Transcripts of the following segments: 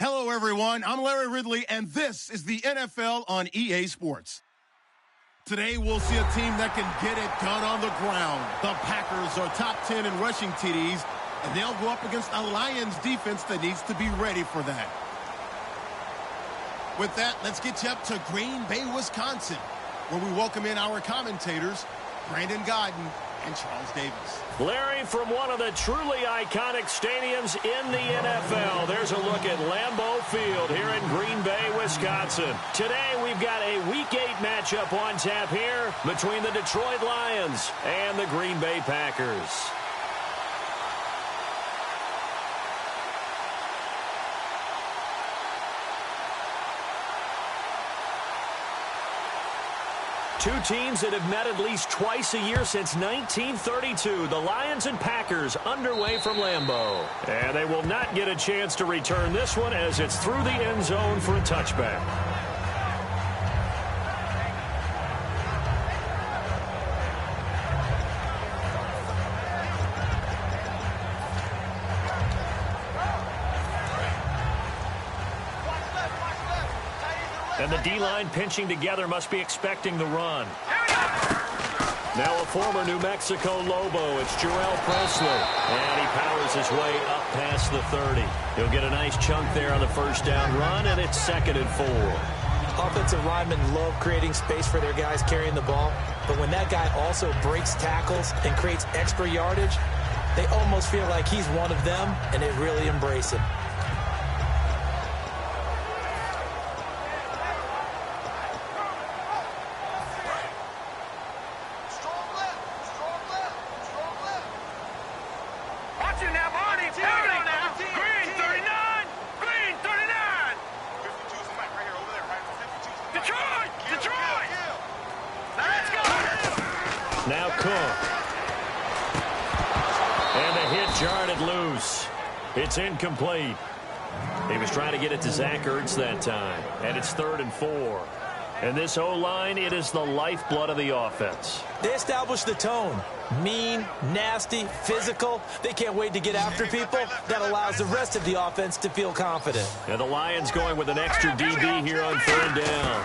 Hello, everyone. I'm Larry Ridley, and this is the NFL on EA Sports. Today, we'll see a team that can get it done on the ground. The Packers are top 10 in rushing TDs, and they'll go up against a Lions defense that needs to be ready for that. With that, let's get you up to Green Bay, Wisconsin, where we welcome in our commentators, Brandon Godden and Charles Davis. Larry, from one of the truly iconic stadiums in the NFL, there's a look at Lambeau Field here in Green Bay, Wisconsin. Today, we've got a Week 8 matchup on tap here between the Detroit Lions and the Green Bay Packers. Two teams that have met at least twice a year since 1932. The Lions and Packers underway from Lambeau. And they will not get a chance to return this one as it's through the end zone for a touchback. And the D-line pinching together must be expecting the run. Now a former New Mexico Lobo, it's Jarrell Presley. And he powers his way up past the 30. He'll get a nice chunk there on the first down run, and it's 2nd and 4. Offensive linemen love creating space for their guys carrying the ball. But when that guy also breaks tackles and creates extra yardage, they almost feel like he's one of them, and they really embrace him. Now Cook. And the hit jarred it loose. It's incomplete. He was trying to get it to Zach Ertz that time. And it's 3rd and 4. And this O-line, it is the lifeblood of the offense. They established the tone. Mean, nasty, physical. They can't wait to get after people. That allows the rest of the offense to feel confident. And the Lions going with an extra DB here on 3rd down.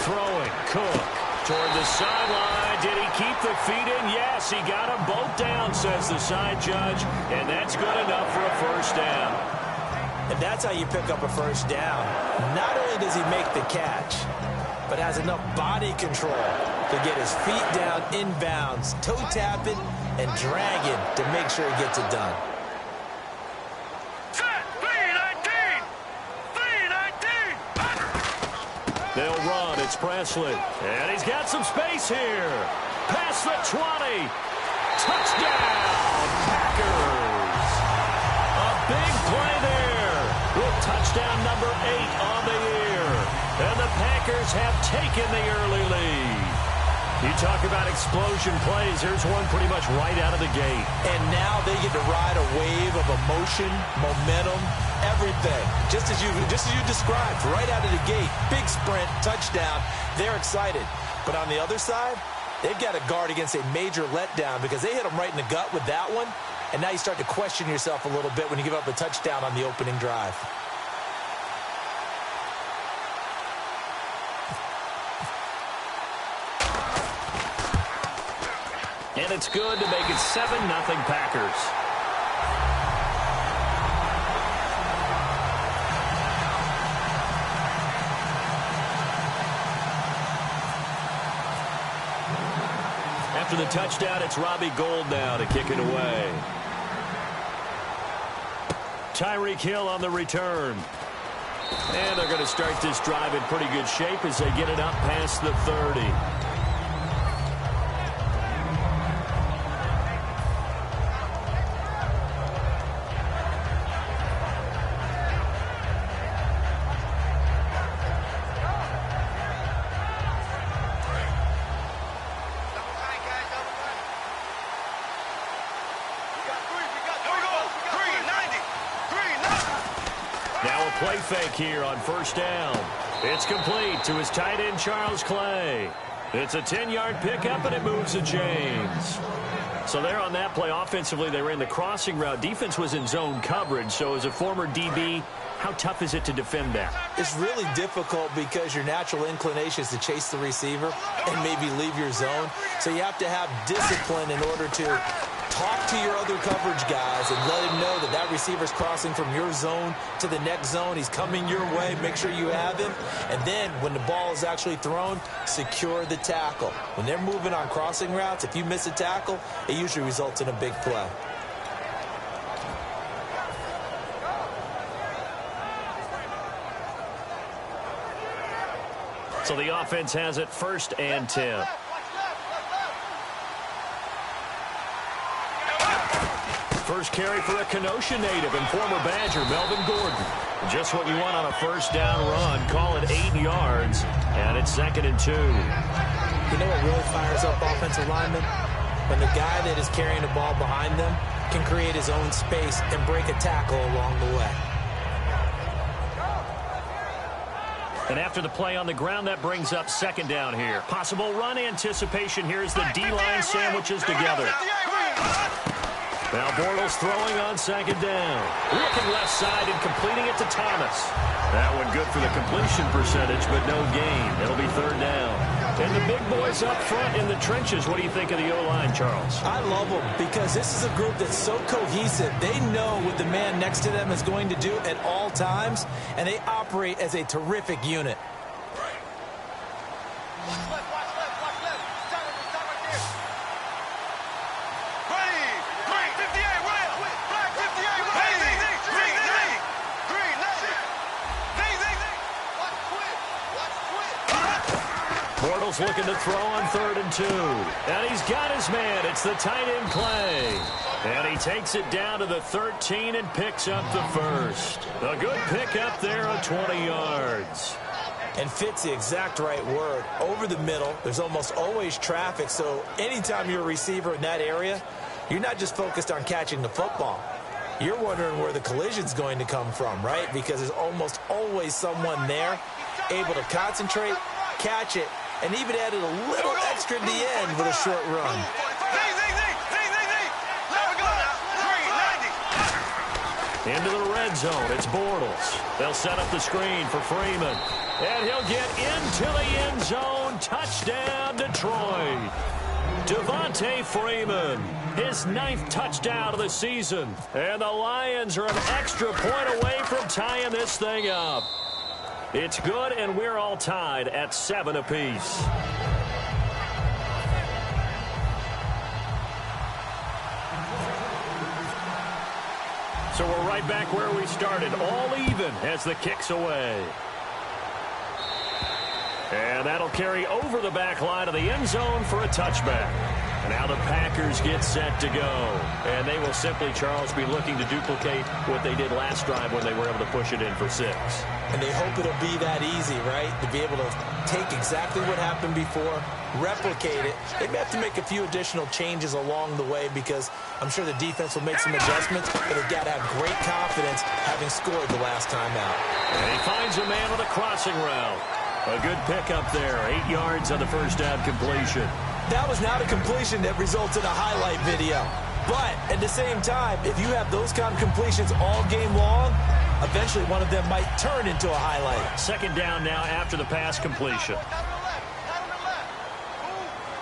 Throwing, Cook toward the sideline. Did he keep the feet in? Yes, he got them both down, says the side judge. And that's good enough for a first down. And that's how you pick up a first down. Not only does he make the catch, but has enough body control to get his feet down inbounds, toe tapping and dragging to make sure he gets it done. They'll run. It's Presley. And he's got some space here. Past the 20. Touchdown, Packers. A big play there with touchdown number 8 on the year. And the Packers have taken the early lead. You talk about explosion plays. Here's one pretty much right out of the gate. And now they get to ride a wave of emotion, momentum, everything. Just as you described, right out of the gate. Big sprint, touchdown. They're excited. But on the other side, they've got to guard against a major letdown because they hit them right in the gut with that one. And now you start to question yourself a little bit when you give up a touchdown on the opening drive. And it's good to make it 7-0 Packers. After the touchdown, it's Robbie Gould now to kick it away. Tyreek Hill on the return. And they're going to start this drive in pretty good shape as they get it up past the 30. Play fake here on first down. It's complete to his tight end, Charles Clay. It's a 10-yard pickup, and it moves the chains. So there on that play, offensively, they ran the crossing route. Defense was in zone coverage. So as a former DB, how tough is it to defend that? It's really difficult because your natural inclination is to chase the receiver and maybe leave your zone. So you have to have discipline in order to talk to your other coverage guys and let him know that that receiver's crossing from your zone to the next zone. He's coming your way. Make sure you have him. And then when the ball is actually thrown, secure the tackle. When they're moving on crossing routes, if you miss a tackle, it usually results in a big play. So the offense has it 1st and 10. First carry for a Kenosha native and former Badger, Melvin Gordon. Just what you want on a 1st down run. Call it 8 yards, and it's 2nd and 2. You know what really fires up offensive linemen? When the guy that is carrying the ball behind them can create his own space and break a tackle along the way. And after the play on the ground, that brings up 2nd down here. Possible run anticipation here as the D-line sandwiches together. Now Bortles throwing on 2nd down. Looking left side and completing it to Thomas. That one good for the completion percentage, but no gain. It'll be 3rd down. And the big boys up front in the trenches. What do you think of the O-line, Charles? I love them because this is a group that's so cohesive. They know what the man next to them is going to do at all times, and they operate as a terrific unit. Bortles looking to throw on 3rd and 2. And he's got his man. It's the tight end Clay. And he takes it down to the 13 and picks up the 1st. A good pickup there of 20 yards. And fits the exact right word. Over the middle, there's almost always traffic. So anytime you're a receiver in that area, you're not just focused on catching the football. You're wondering where the collision's going to come from, right? Because there's almost always someone there able to concentrate, catch it, and even added a little extra at the end with a short run. Into the red zone, it's Bortles. They'll set up the screen for Freeman. And he'll get into the end zone. Touchdown, Detroit. Devontae Freeman, his 9th touchdown of the season. And the Lions are an extra point away from tying this thing up. It's good, and we're all tied at 7 apiece. So we're right back where we started, all even as the kick's away. And that'll carry over the back line of the end zone for a touchback. And now the Packers get set to go. And they will simply, Charles, be looking to duplicate what they did last drive when they were able to push it in for 6. And they hope it'll be that easy, right? To be able to take exactly what happened before, replicate it. They may have to make a few additional changes along the way because I'm sure the defense will make some adjustments, but they've got to have great confidence having scored the last time out. And he finds a man with a crossing route. A good pickup there, 8 yards on the 1st down completion. That was not a completion that results in a highlight video. But at the same time, if you have those kind of completions all game long, eventually one of them might turn into a highlight. 2nd down now after the pass completion.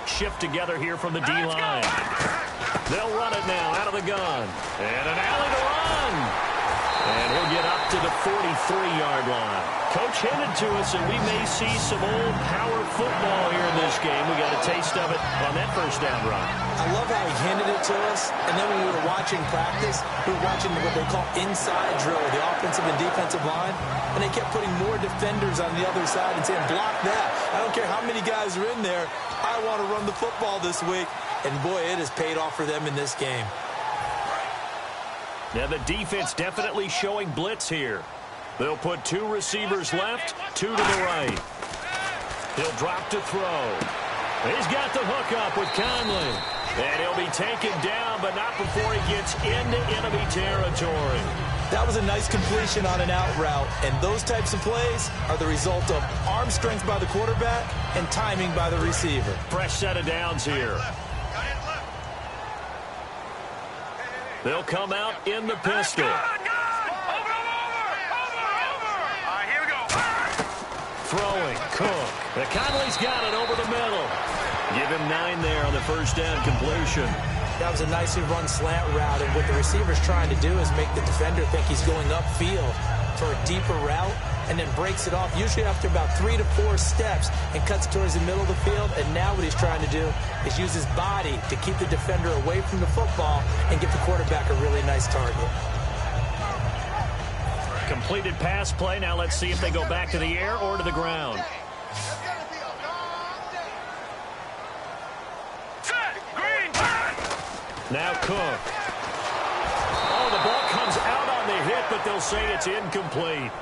Shift together here from the D-line. They'll run it now out of the gun. And an alley to run. And he'll get up to the 43-yard line. Coach hinted to us that we may see some old power football here in this game. We got a taste of it on that 1st down run. I love how he hinted it to us. And then when we were watching practice, we were watching what they call inside drill, the offensive and defensive line. And they kept putting more defenders on the other side and saying, block that. I don't care how many guys are in there. I want to run the football this week. And, boy, it has paid off for them in this game. Now the defense definitely showing blitz here. They'll put 2 receivers left, 2 to the right. He'll drop to throw. He's got the hook up with Conley. And he'll be taken down, but not before he gets into enemy territory. That was a nice completion on an out route, and those types of plays are the result of arm strength by the quarterback and timing by the receiver. Fresh set of downs here. They'll come out in the pistol. Throwing, Cook. Conley's got it over the middle. Give him 9 there on the first down completion. That was a nicely run slant route, and what the receiver's trying to do is make the defender think he's going upfield for a deeper route, and then breaks it off, usually after about 3 to 4 steps, and cuts towards the middle of the field. And now what he's trying to do is use his body to keep the defender away from the football and give the quarterback a really nice target. Completed pass play. Now let's see if they go back to the air or to the ground. Now Cook. Oh, the ball comes out on the hit, but they'll say it's incomplete.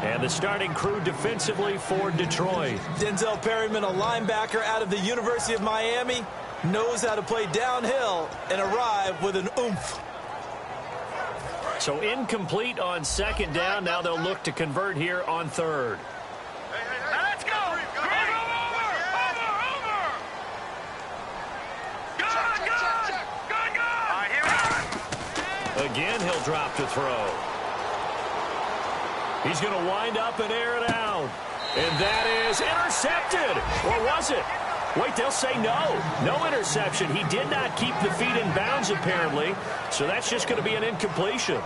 And the starting crew defensively for Detroit. Denzel Perryman, a linebacker out of the University of Miami, knows how to play downhill and arrive with an oomph. So incomplete on second down. Now they'll look to convert here on third. Let's go! Again, he'll drop to throw. He's going to wind up and air it out. And that is intercepted. Or was it? Wait, they'll say no. No interception. He did not keep the feet in bounds, apparently. So that's just going to be an incompletion.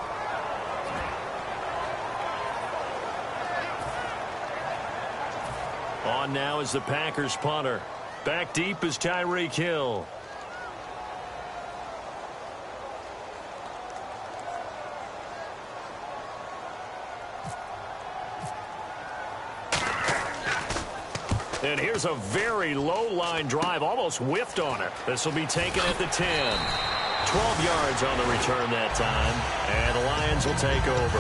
On now is the Packers punter. Back deep is Tyreek Hill. And here's a very low-line drive, almost whiffed on it. This will be taken at the 10. 12 yards on the return that time. And the Lions will take over.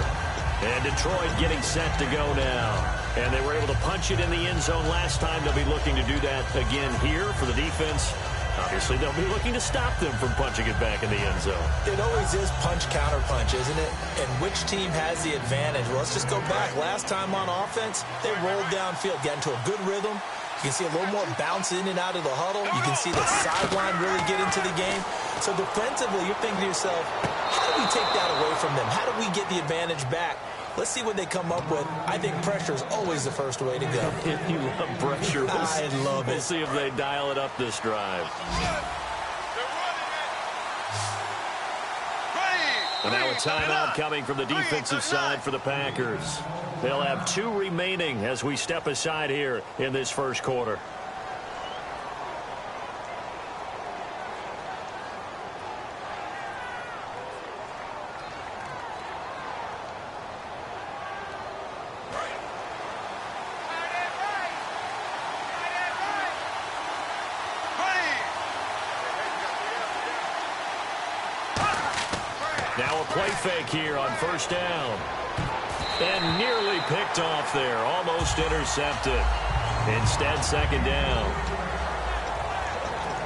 And Detroit getting set to go now. And they were able to punch it in the end zone last time. They'll be looking to do that again here for the defense. Obviously, they'll be looking to stop them from punching it back in the end zone. It always is punch-counter-punch, isn't it? And which team has the advantage? Well, let's just go back. Last time on offense, they rolled downfield, got into a good rhythm. You can see a little more bounce in and out of the huddle. You can see the sideline really get into the game. So defensively, you're thinking to yourself, how do we take that away from them? How do we get the advantage back? Let's see what they come up with. I think pressure is always the first way to go. You love pressure. I love it. We'll see if they dial it up this drive. And now a timeout coming from the defensive side for the Packers. They'll have 2 remaining as we step aside here in this first quarter. Now a play fake here on first down. And nearly picked off there. Almost intercepted. Instead, second down.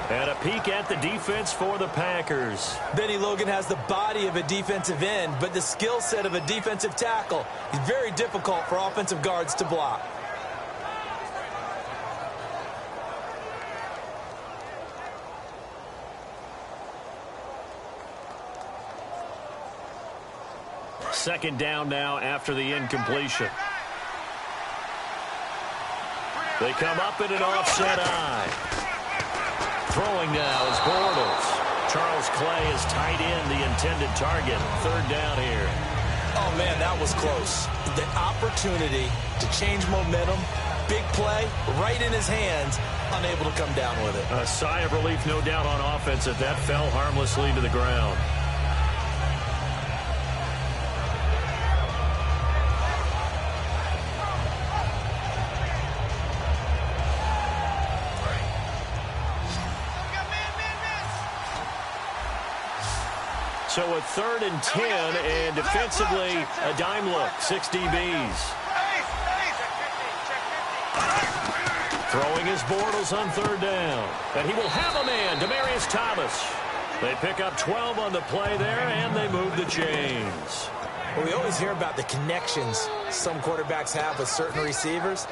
And a peek at the defense for the Packers. Benny Logan has the body of a defensive end, but the skill set of a defensive tackle. He's very difficult for offensive guards to block. Second down now after the incompletion. They come up in an offset eye. Throwing now is Bortles. Charles Clay is tight in the intended target. Third down here. Oh, man, that was close. The opportunity to change momentum, big play, right in his hands, unable to come down with it. A sigh of relief, no doubt, on offense if that fell harmlessly to the ground. So a 3rd and 10, and defensively, a dime look, 6 DBs. Throwing his Bortles on third down. And he will have a man, Demaryius Thomas. They pick up 12 on the play there, and they move the chains. Well, we always hear about the connections some quarterbacks have with certain receivers.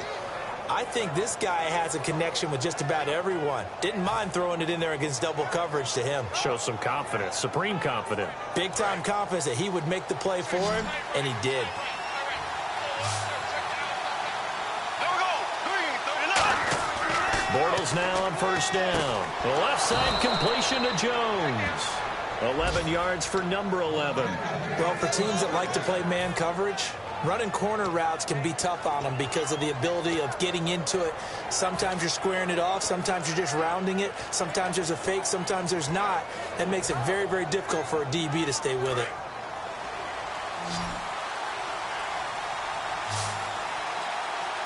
I think this guy has a connection with just about everyone. Didn't mind throwing it in there against double coverage to him. Shows some confidence, supreme confidence. Big-time confidence that he would make the play for him, and he did. Bortles now on first down. The left side completion to Jones. 11 yards for number 11. Well, for teams that like to play man coverage, running corner routes can be tough on them because of the ability of getting into it. Sometimes you're squaring it off. Sometimes you're just rounding it. Sometimes there's a fake. Sometimes there's not. That makes it very, very difficult for a DB to stay with it.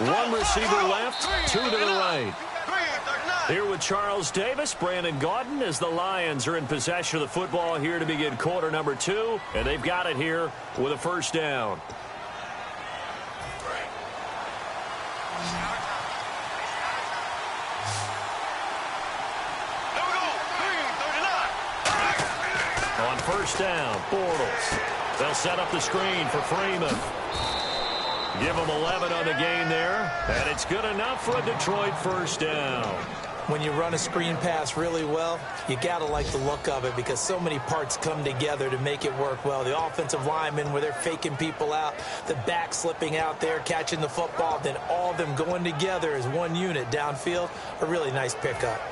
One receiver left, two to the right. Here with Charles Davis, Brandon Gaudin, as the Lions are in possession of the football here to begin quarter number 2, and they've got it here with a first down. On first down, Bortles. They'll set up the screen for Freeman. Give them 11 on the gain there, and it's good enough for a Detroit first down. When you run a screen pass really well, you got to like the look of it because so many parts come together to make it work well. The offensive linemen, where they're faking people out, the back slipping out there, catching the football, then all of them going together as one unit downfield, a really nice pickup.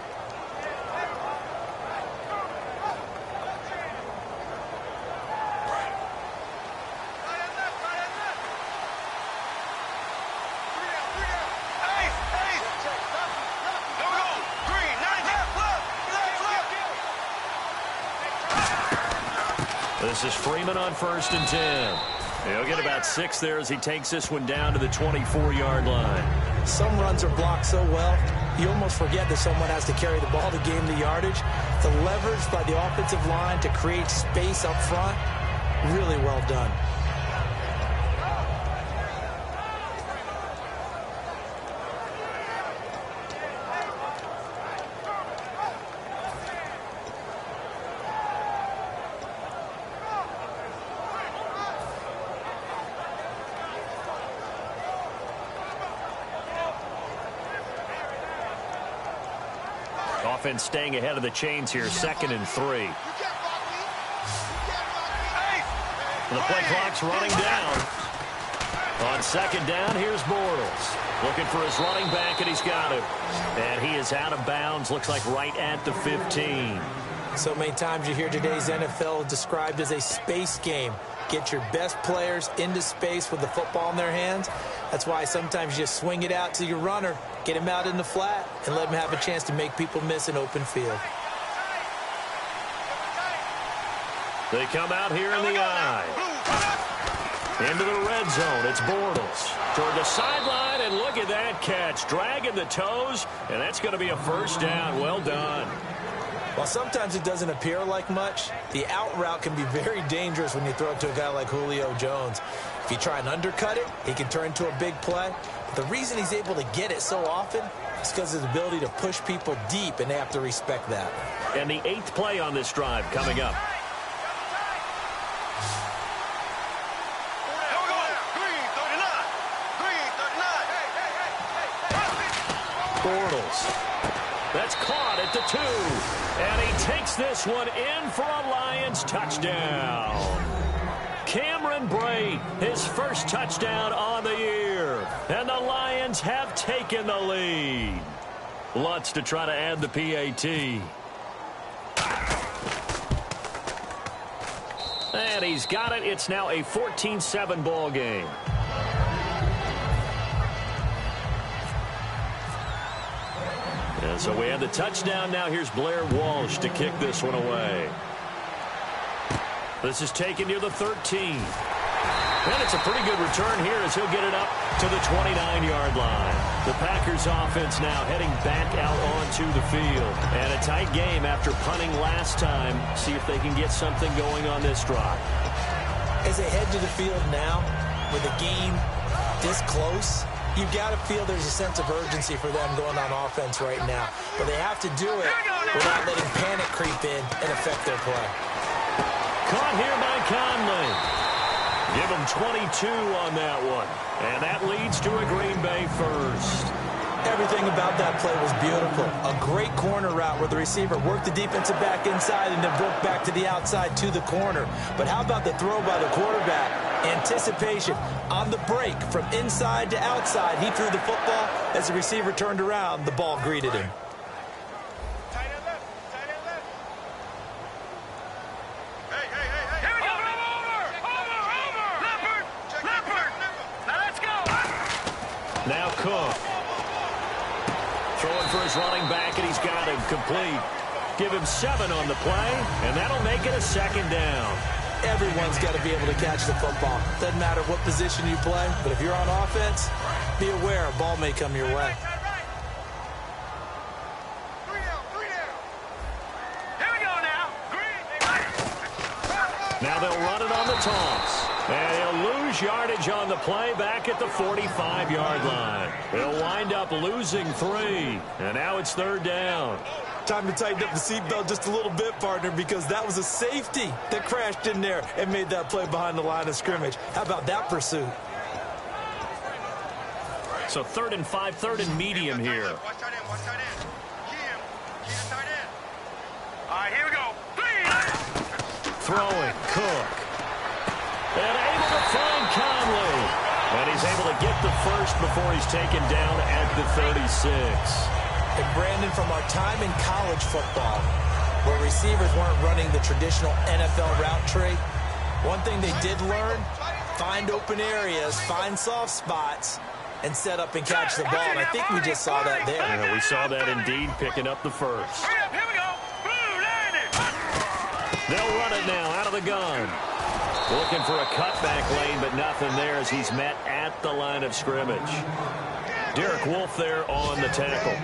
This is Freeman on first and 10. He'll get about 6 there as he takes this one down to the 24-yard line. Some runs are blocked so well, you almost forget that someone has to carry the ball to gain the yardage. The leverage by the offensive line to create space up front, really well done. Offense staying ahead of the chains here, 2nd and 3. The play clock's running down. On 2nd down, here's Bortles. Looking for his running back, and he's got him. And he is out of bounds, looks like right at the 15. So many times you hear today's NFL described as a space game. Get your best players into space with the football in their hands. That's why sometimes you just swing it out to your runner, get him out in the flat, and let him have a chance to make people miss an open field. They come out here in the eye. Into the red zone, it's Bortles. Toward the sideline, and look at that catch. Dragging the toes, and that's going to be a first down. Well done. While sometimes it doesn't appear like much, the out route can be very dangerous when you throw it to a guy like Julio Jones. If you try and undercut it, he can turn into a big play. But the reason he's able to get it so often is because of his ability to push people deep, and they have to respect that. And the 8th play on this drive coming up. Bortles. That's caught at the 2. And he takes this one in for a Lions touchdown. Cameron Brate, his first touchdown on the year. And the Lions have taken the lead. Lutz to try to add the PAT. And he's got it. It's now a 14-7 ball game. And so we have the touchdown. Now here's Blair Walsh to kick this one away. This is taken near the 13. And it's a pretty good return here as he'll get it up to the 29-yard line. The Packers offense now heading back out onto the field. And a tight game after punting last time. See if they can get something going on this drive. As they head to the field now, with the game this close, you've got to feel there's a sense of urgency for them going on offense right now. But they have to do it without letting panic creep in and affect their play. Caught here by Conley. Give him 22 on that one. And that leads to a Green Bay first. Everything about that play was beautiful. A great corner route where the receiver worked the defensive back inside and then broke back to the outside to the corner. But how about the throw by the quarterback? Anticipation on the break from inside to outside. He threw the football. As the receiver turned around, the ball greeted him. Now Cook. Throwing for his running back, and he's got him complete. Give him 7 on the play, and that'll make it a second down. Everyone's got to be able to catch the football. Doesn't matter what position you play, but if you're on offense, be aware a ball may come your way. Here we go now. Now they'll run it on the toss. And he'll lose yardage on the play back at the 45-yard line. He'll wind up losing 3. And now it's 3rd down. Time to tighten up the seatbelt just a little bit, partner, because that was a safety that crashed in there and made that play behind the line of scrimmage. How about that pursuit? So 3rd and 5, 3rd and medium here. Watch tight end. Key tight end. All right, here we go. Throwing, Cook. And able to find Conley. And he's able to get the first before he's taken down at the 36. And Brandon, from our time in college football, where receivers weren't running the traditional NFL route tree, one thing they did learn, find open areas, find soft spots, and set up and catch the ball. And I think we just saw that there. Yeah, we saw that indeed, picking up the first. Hurry up, here we go. They'll run it now out of the gun. Looking for a cutback lane, but nothing there as he's met at the line of scrimmage. Derek Wolfe there on the tackle.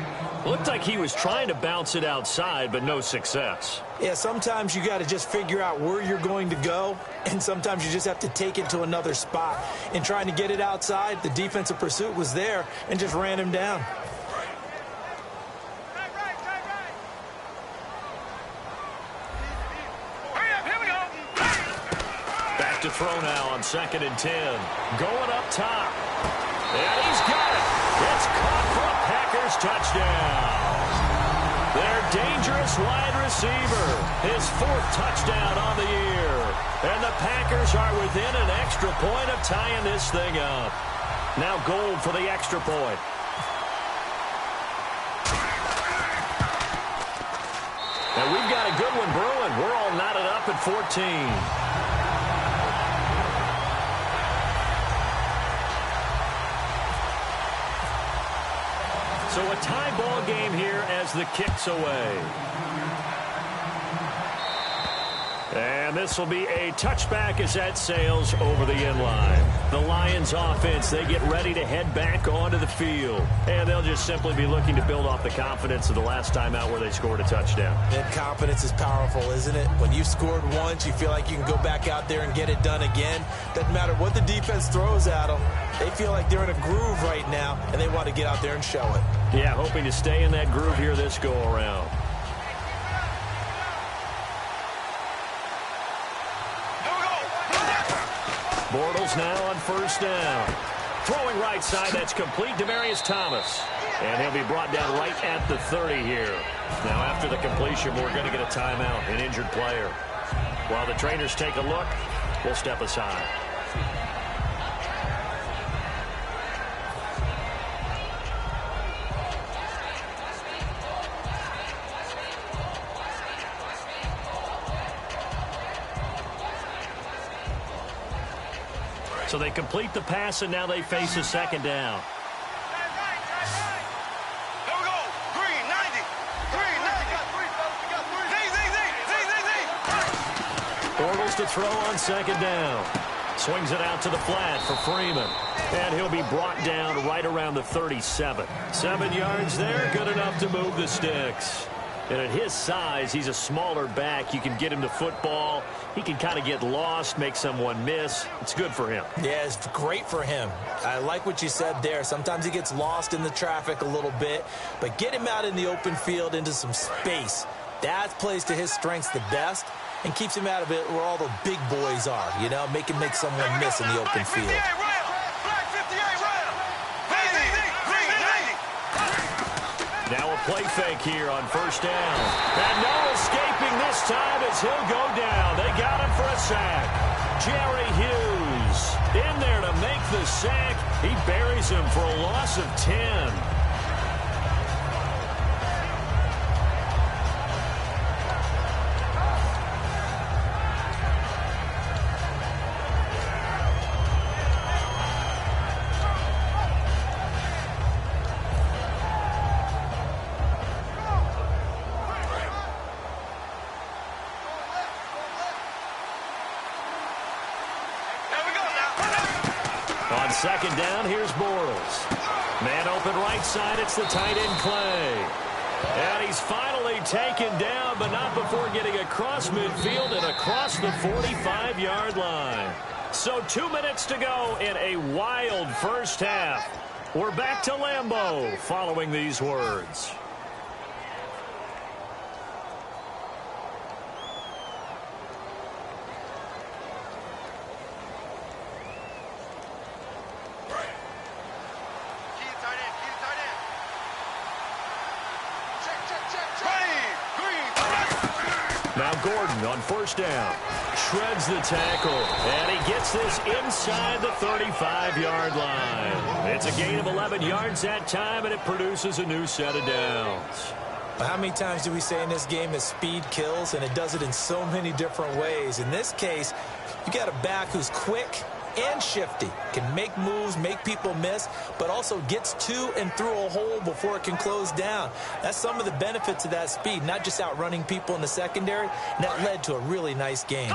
Looked like he was trying to bounce it outside, but no success. Yeah, sometimes you got to just figure out where you're going to go, and sometimes you just have to take it to another spot. In trying to get it outside, the defensive pursuit was there and just ran him down. To throw now on 2nd and 10. Going up top. And he's got it. It's caught for a Packers touchdown. Their dangerous wide receiver. His 4th touchdown on the year. And the Packers are within an extra point of tying this thing up. Now Gold for the extra point. And we've got a good one brewing. We're all knotted up at 14. So a tie ball game here as the kick's away. And this will be a touchback as that sails over the end line. The Lions offense, they get ready to head back onto the field. And they'll just simply be looking to build off the confidence of the last time out where they scored a touchdown. And confidence is powerful, isn't it? When you've scored once, you feel like you can go back out there and get it done again. Doesn't matter what the defense throws at them. They feel like they're in a groove right now, and they want to get out there and show it. Yeah, hoping to stay in that groove here this go-around. Bortles now on 1st down. Throwing right side, that's complete. Demaryius Thomas. And he'll be brought down right at the 30 here. Now after the completion, we're going to get a timeout, an injured player. While the trainers take a look, we'll step aside. So they complete the pass, and now they face a 2nd down. Here we go. Green, 90. Green, 90. Bortles to throw on 2nd down. Swings it out to the flat for Freeman. And he'll be brought down right around the 37. 7 yards there, good enough to move the sticks. And at his size, he's a smaller back. You can get him the football. He can kind of get lost, make someone miss. It's good for him. Yeah, it's great for him. I like what you said there. Sometimes he gets lost in the traffic a little bit, but get him out in the open field into some space. That plays to his strengths the best. and keeps him out of it where all the big boys are, you know, make someone miss in the open field. Now a play fake here on first down. And no escaping this time as he'll go down. They got him for a sack. Jerry Hughes in there to make the sack. He buries him for a loss of 10. On second down, here's Bortles. Man open right side, it's the tight end Clay. And he's finally taken down, but not before getting across midfield and across the 45-yard line. So 2 minutes to go in a wild first half. We're back to Lambeau following these words. Now Gordon on first down. Shreds the tackle. And he gets this inside the 35-yard line. It's a gain of 11 yards that time, and it produces a new set of downs. How many times do we say in this game that speed kills, and it does it in so many different ways? In this case, you got a back who's quick and shifty, can make moves, make people miss, but also gets to and through a hole before it can close down. That's some of the benefits of that speed, not just outrunning people in the secondary, and that led to a really nice game.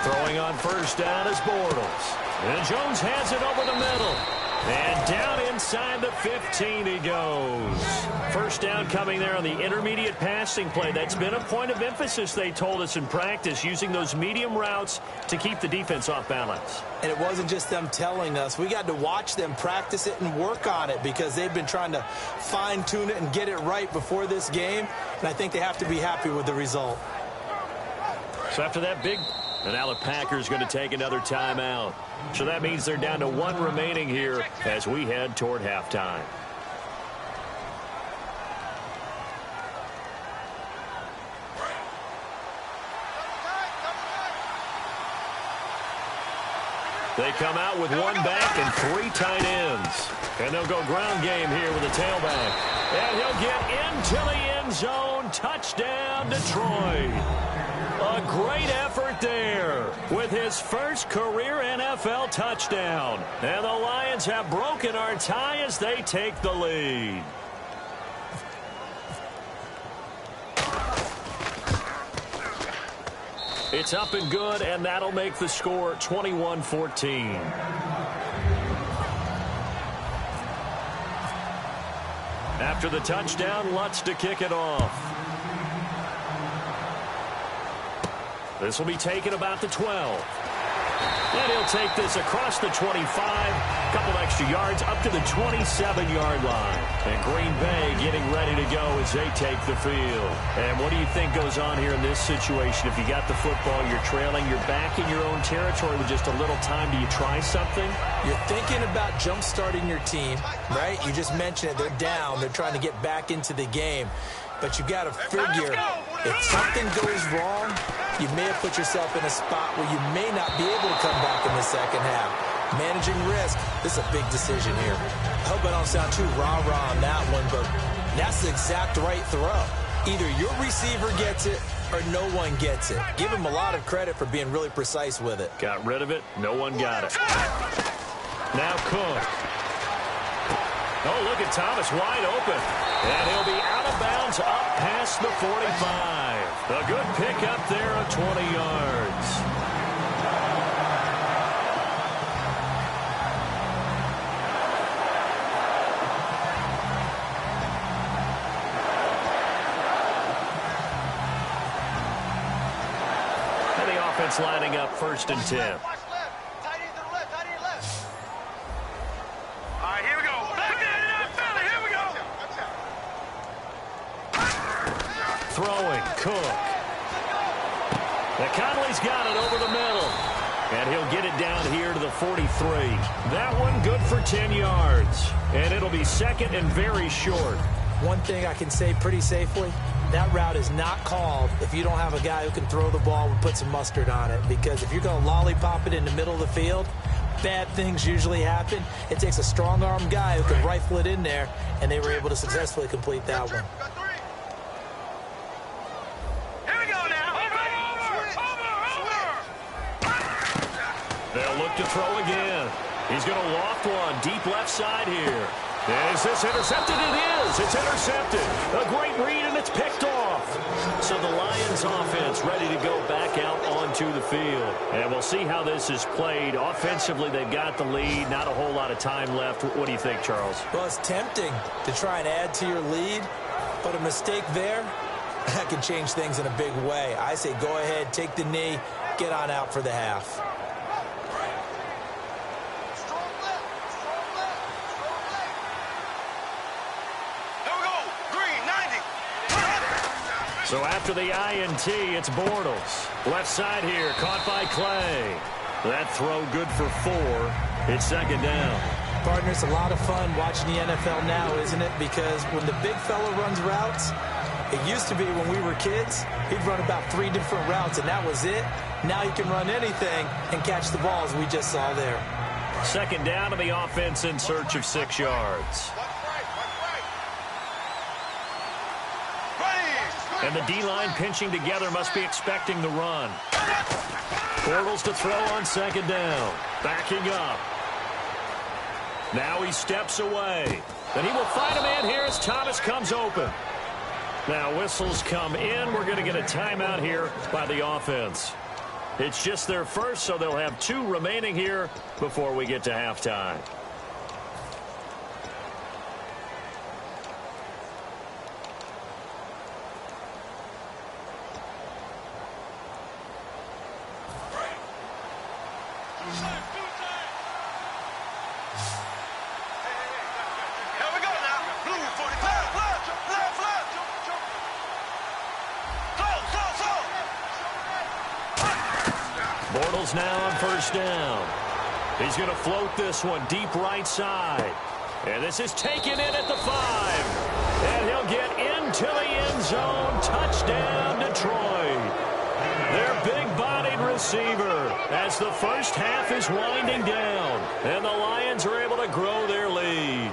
Throwing on first down is Bortles. And Jones has it over the middle. And down inside the 15 he goes. First down coming there on the intermediate passing play. That's been a point of emphasis, they told us in practice, using those medium routes to keep the defense off balance. And it wasn't just them telling us. We got to watch them practice it and work on it because they've been trying to fine-tune it and get it right before this game. And I think they have to be happy with the result. So after that big... And now the Packers going to take another timeout. So that means they're down to one remaining here as we head toward halftime. They come out with one back and three tight ends. And they'll go ground game here with a tailback. And he'll get into the end zone. Touchdown, Detroit. A great effort there with his first career NFL touchdown. And the Lions have broken our tie as they take the lead. It's up and good, and that'll make the score 21-14. After the touchdown, Lutz to kick it off. This will be taken about the 12. And he'll take this across the 25. A couple extra yards up to the 27-yard line. And Green Bay getting ready to go as they take the field. And what do you think goes on here in this situation? If you got the football, you're trailing, you're back in your own territory with just a little time. Do you try something? You're thinking about jump-starting your team, right? You just mentioned it. They're down. They're trying to get back into the game. But you got to figure, if something goes wrong, you may have put yourself in a spot where you may not be able to come back in the second half. Managing risk, this is a big decision here. I hope I don't sound too rah-rah on that one, but that's the exact right throw. Either your receiver gets it or no one gets it. Give him a lot of credit for being really precise with it. Got rid of it. No one got it. Now Cook. Oh, look at Thomas wide open. And he'll be out of bounds up past the 45. A good pickup there of 20 yards. And the offense lining up 1st and 10. throwing. Cook. Conley's got it over the middle. And he'll get it down here to the 43. That one good for 10 yards. And it'll be second and very short. One thing I can say pretty safely, that route is not called if you don't have a guy who can throw the ball and put some mustard on it. Because if you're going to lollipop it in the middle of the field, bad things usually happen. It takes a strong-arm guy who can rifle it in there, and they were able to successfully complete that one. They'll look to throw again. He's going to loft one deep left side here. Is this intercepted? It is. It's intercepted. A great read, and it's picked off. So the Lions offense ready to go back out onto the field. And we'll see how this is played. Offensively, they've got the lead. Not a whole lot of time left. What do you think, Charles? Well, it's tempting to try and add to your lead, but a mistake there, that can change things in a big way. I say go ahead, take the knee, get on out for the half. So after the INT, it's Bortles. Left side here, caught by Clay. That throw good for 4. It's second down. Partner, it's a lot of fun watching the NFL now, isn't it? Because when the big fella runs routes, it used to be when we were kids, he'd run about 3 different routes, and that was it. Now he can run anything and catch the balls we just saw there. Second down to the offense in search of 6 yards. And the D-line pinching together must be expecting the run. Bortles to throw on second down. Backing up. Now he steps away. And he will find a man here as Thomas comes open. Now whistles come in. We're going to get a timeout here by the offense. It's just their first, so they'll have 2 remaining here before we get to halftime. Bortles now on first down. He's going to float this one deep right side. And this is taken in at the 5. And he'll get into the end zone. Touchdown, Detroit. Their big-bodied receiver as the first half is winding down. And the Lions are able to grow their lead.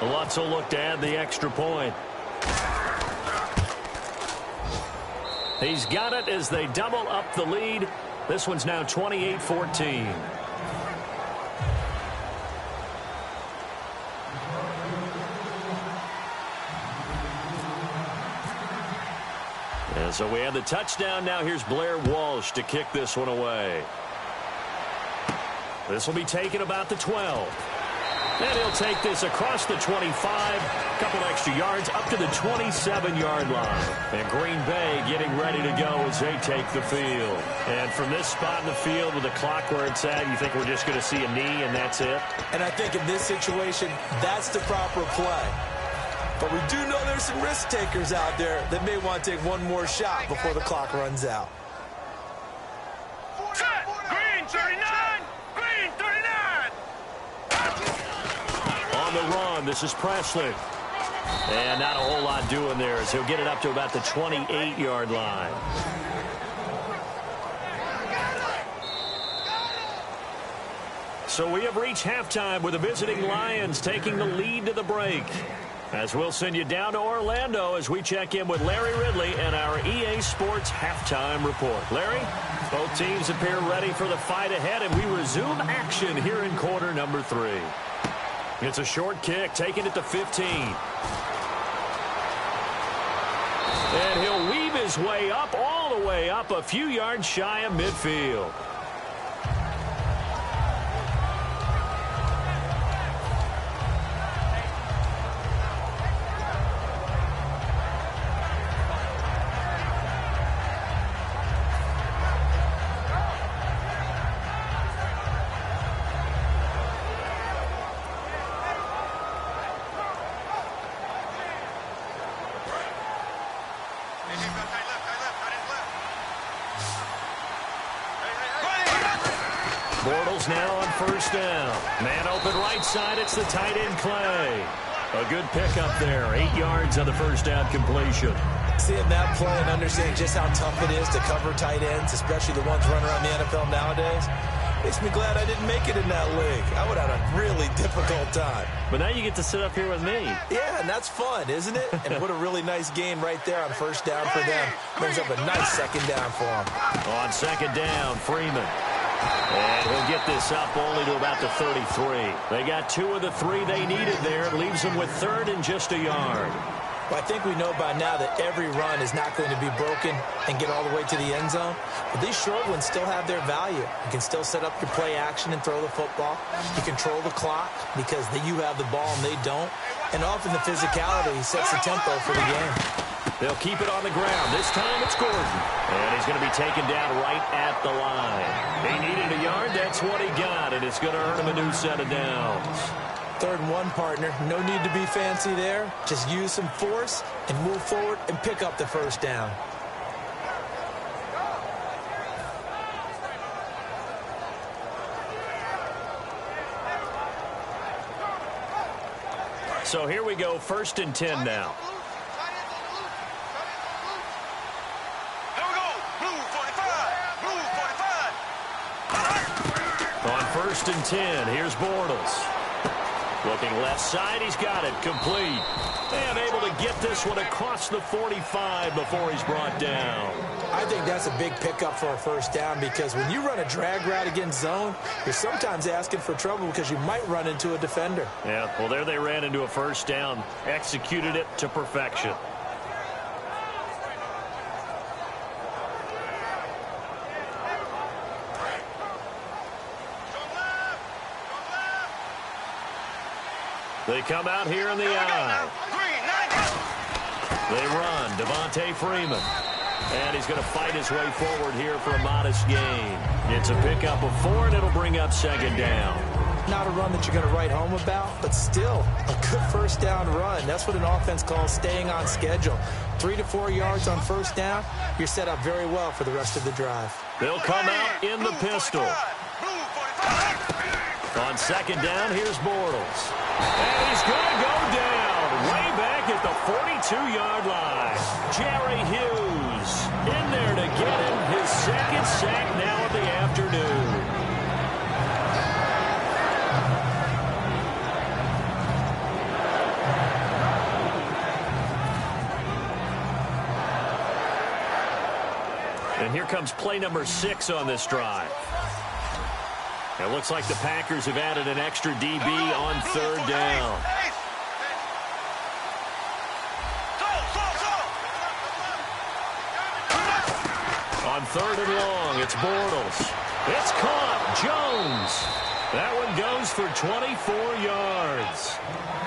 Lutz will look to add the extra point. He's got it as they double up the lead. This one's now 28-14. And so we have the touchdown. Now here's Blair Walsh to kick this one away. This will be taken about the 12. And he'll take this across the 25, a couple extra yards, up to the 27-yard line. And Green Bay getting ready to go as they take the field. And from this spot in the field with the clock where it's at, you think we're just going to see a knee and that's it? And I think in this situation, that's the proper play. But we do know there's some risk takers out there that may want to take one more shot before the clock runs out. Set! Green 39! Green 39! On the run, this is Presley. And not a whole lot doing there as he'll get it up to about the 28-yard line. So we have reached halftime with the visiting Lions taking the lead to the break. As we'll send you down to Orlando as we check in with Larry Ridley and our EA Sports halftime report. Larry, both teams appear ready for the fight ahead, and we resume action here in quarter number 3. It's a short kick, taking it to 15. And he'll weave his way up, all the way up, a few yards shy of midfield. Bortles now on first down. Man open right side. It's the tight end, Clay. A good pickup there. 8 yards on the first down completion. Seeing that play and understanding just how tough it is to cover tight ends, especially the ones running around the NFL nowadays, makes me glad I didn't make it in that league. I would have had a really difficult time. But now you get to sit up here with me. Yeah, and that's fun, isn't it? And what a really nice gain right there on first down for them. Brings up a nice second down for them. On second down, Freeman. And he'll get this up only to about the 33. They got 2 of the 3 they needed there. It leaves them with third and just a yard. Well, I think we know by now that every run is not going to be broken and get all the way to the end zone. But these short ones still have their value. You can still set up your play action and throw the football. You control the clock because you have the ball and they don't. And often the physicality sets the tempo for the game. They'll keep it on the ground. This time it's Gordon. And he's going to be taken down right at the line. He needed a yard. That's what he got. And it's going to earn him a new set of downs. 3rd and 1, partner. No need to be fancy there. Just use some force and move forward and pick up the first down. So here we go, 1st and 10 now. On 1st and 10, here's Bortles. Looking left side, he's got it, complete. And able to get this one across the 45 before he's brought down. I think that's a big pickup for a first down because when you run a drag route against zone, you're sometimes asking for trouble because you might run into a defender. Yeah, well, there they ran into a first down, executed it to perfection. They come out here in the eye. They run. Devontae Freeman. And he's going to fight his way forward here for a modest gain. It's a pickup of 4, and it'll bring up second down. Not a run that you're going to write home about, but still a good first down run. That's what an offense calls staying on schedule. 3 to 4 yards on first down. You're set up very well for the rest of the drive. They'll come out in the pistol. On second down, here's Bortles. And he's going to go down way back at the 42-yard line. Jerry Hughes in there to get him his 2nd sack now of the afternoon. And here comes play number 6 on this drive. It looks like the Packers have added an extra DB on 3rd down. On 3rd and long, it's Bortles. It's caught. Jones. That one goes for 24 yards.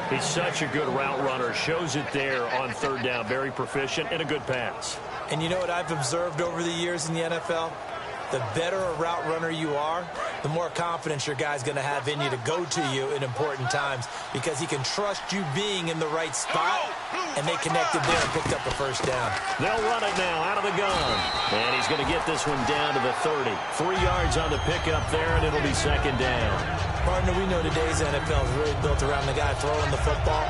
He's such a good route runner. Shows it there on 3rd down. Very proficient and a good pass. And you know what I've observed over the years in the NFL? The better a route runner you are, the more confidence your guy's going to have in you to go to you in important times because he can trust you being in the right spot, and they connected there and picked up a first down. They'll run it now out of the gun. And he's going to get this one down to the 30. 3 yards on the pickup there, and it'll be second down. Partner, we know today's NFL is really built around the guy throwing the football.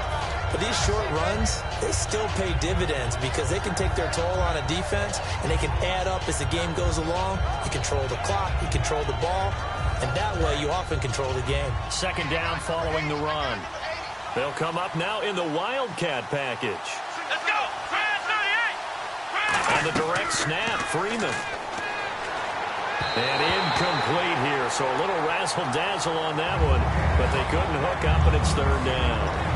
But these short runs, they still pay dividends because they can take their toll on a defense, and they can add up as the game goes along. You control the clock, you control the ball, and that way you often control the game. Second down following the run. They'll come up now in the Wildcat package. Let's go! 38! On the direct snap, Freeman. And incomplete here, so a little razzle-dazzle on that one, but they couldn't hook up, and it's 3rd down.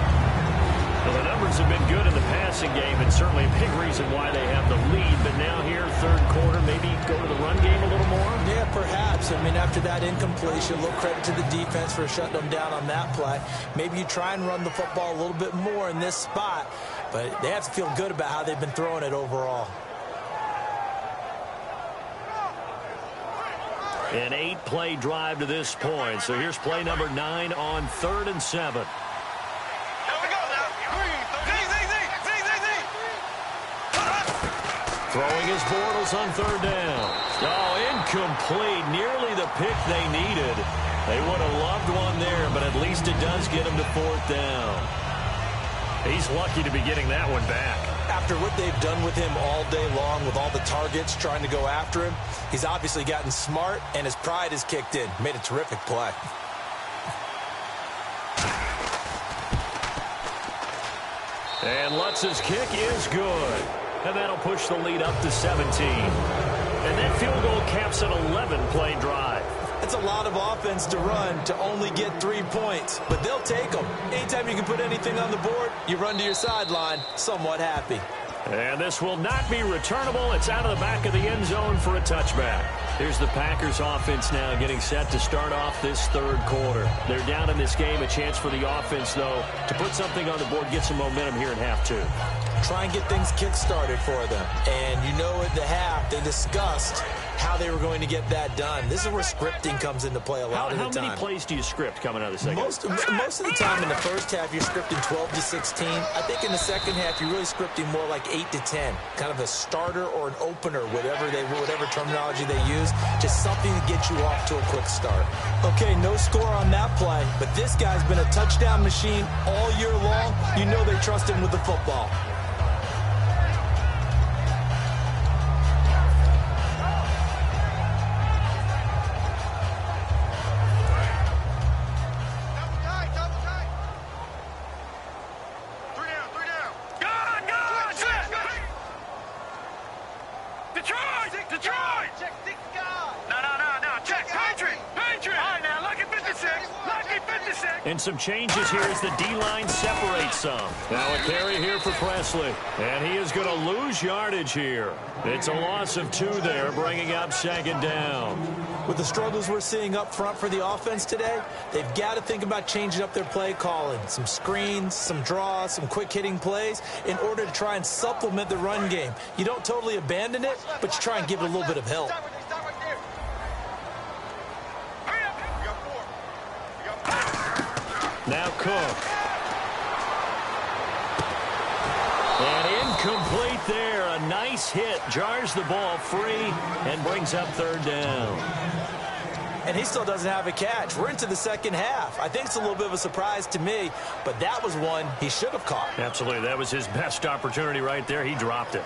Well, the numbers have been good in the passing game, and certainly a big reason why they have the lead. But now here, 3rd quarter, maybe go to the run game a little more? Yeah, perhaps. I mean, after that incompletion, a little credit to the defense for shutting them down on that play. Maybe you try and run the football a little bit more in this spot, but they have to feel good about how they've been throwing it overall. An 8-play drive to this point. So here's play number 9 on 3rd and 7. Throwing his Bortles on third down. Oh, incomplete. Nearly the pick they needed. They would have loved one there, but at least it does get him to fourth down. He's lucky to be getting that one back. After what they've done with him all day long, with all the targets trying to go after him, he's obviously gotten smart, and his pride has kicked in. Made a terrific play. And Lutz's kick is good. And that'll push the lead up to 17. And that field goal caps an 11-play drive. It's a lot of offense to run to only get 3 points, but they'll take them. Anytime you can put anything on the board, you run to your sideline somewhat happy. And this will not be returnable. It's out of the back of the end zone for a touchback. Here's the Packers offense now getting set to start off this third quarter. They're down in this game. A chance for the offense, though, to put something on the board, get some momentum here in half two. Try and get things kick-started for them. And you know at the half, they discussed how they were going to get that done. This is where scripting comes into play a lot of the time. How many plays do you script coming out of the second? Most of the time in the first half, you're scripting 12 to 16. I think in the second half, you're really scripting more like 8 to 10. Kind of a starter or an opener, whatever terminology they use. Just something to get you off to a quick start. Okay, no score on that play, but this guy's been a touchdown machine all year long. You know they trust him with the football. And some changes here as the D-line separates some. Now a carry here for Presley. And he is going to lose yardage here. It's a loss of 2 there, bringing up second down. With the struggles we're seeing up front for the offense today, they've got to think about changing up their play calling. Some screens, some draws, some quick-hitting plays in order to try and supplement the run game. You don't totally abandon it, but you try and give it a little bit of help. Now Cook. And incomplete there. A nice hit. Jars the ball free and brings up third down. And he still doesn't have a catch. We're into the second half. I think it's a little bit of a surprise to me, but that was one he should have caught. Absolutely. That was his best opportunity right there. He dropped it.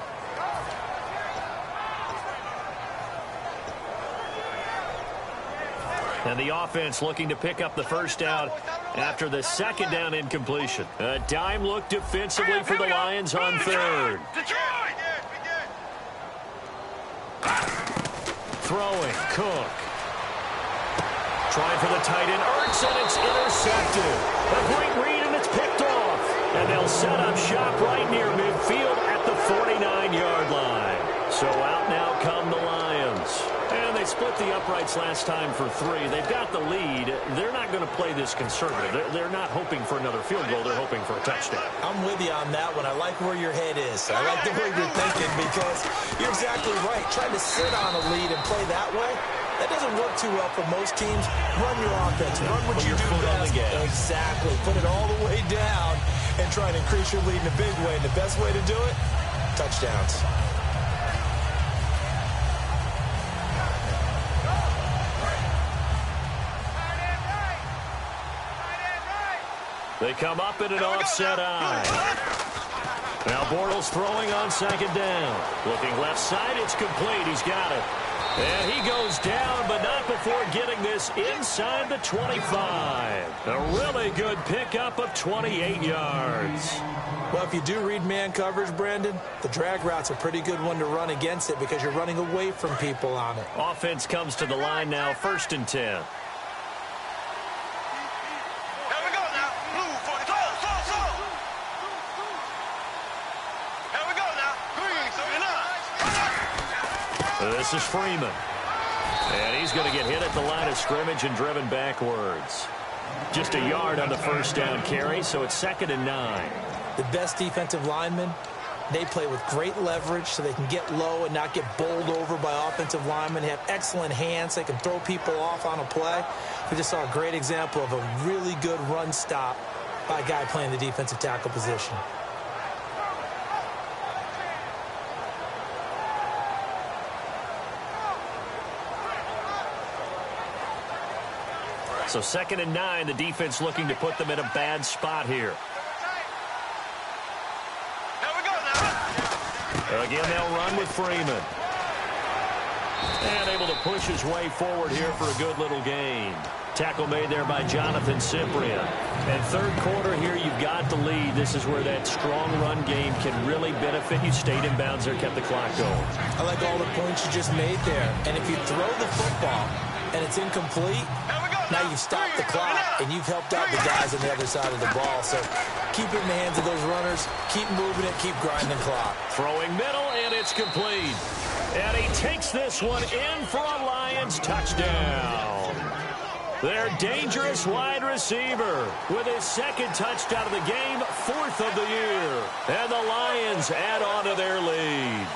And the offense looking to pick up the first down after the second down incompletion. A dime look defensively for the Lions on third. Throwing, Cook. Trying for the tight end, Ertz, and it's intercepted. A great read, and it's picked off. And they'll set up shop right near midfield at the 49-yard line. So out now come the Lions. And they split the uprights last time for 3. They've got the lead. They're not going to play this conservative. They're not hoping for another field goal. They're hoping for a touchdown. I'm with you on that one. I like where your head is. I like the way you're thinking because you're exactly right. Trying to sit on a lead and play that way, that doesn't work too well for most teams. Run your offense. Run what you do best. Exactly. Put it all the way down and try and increase your lead in a big way. And the best way to do it, touchdowns. They come up in an offset eye. Now Bortles throwing on second down. Looking left side, it's complete. He's got it. And he goes down, but not before getting this inside the 25. A really good pickup of 28 yards. Well, if you do read man coverage, Brandon, the drag route's a pretty good one to run against it because you're running away from people on it. Offense comes to the line now, 1st and 10. This is Freeman. And he's going to get hit at the line of scrimmage and driven backwards. Just a yard on the first down carry, so it's 2nd and 9. The best defensive linemen, they play with great leverage so they can get low and not get bowled over by offensive linemen. They have excellent hands. They can throw people off on a play. We just saw a great example of a really good run stop by a guy playing the defensive tackle position. So 2nd and 9, the defense looking to put them in a bad spot here. Again, they'll run with Freeman. And able to push his way forward here for a good little gain. Tackle made there by Jonathan Cyprien. And third quarter here, you've got the lead. This is where that strong run game can really benefit you. Stayed in bounds there, kept the clock going. I like all the points you just made there. And if you throw the football and it's incomplete, now you've stopped the clock and you've helped out the guys on the other side of the ball. So keep it in the hands of those runners. Keep moving it. Keep grinding the clock. Throwing middle, and it's complete. And he takes this one in for a Lions touchdown. Their dangerous wide receiver with his 2nd touchdown of the game, 4th of the year. And the Lions add on to their lead.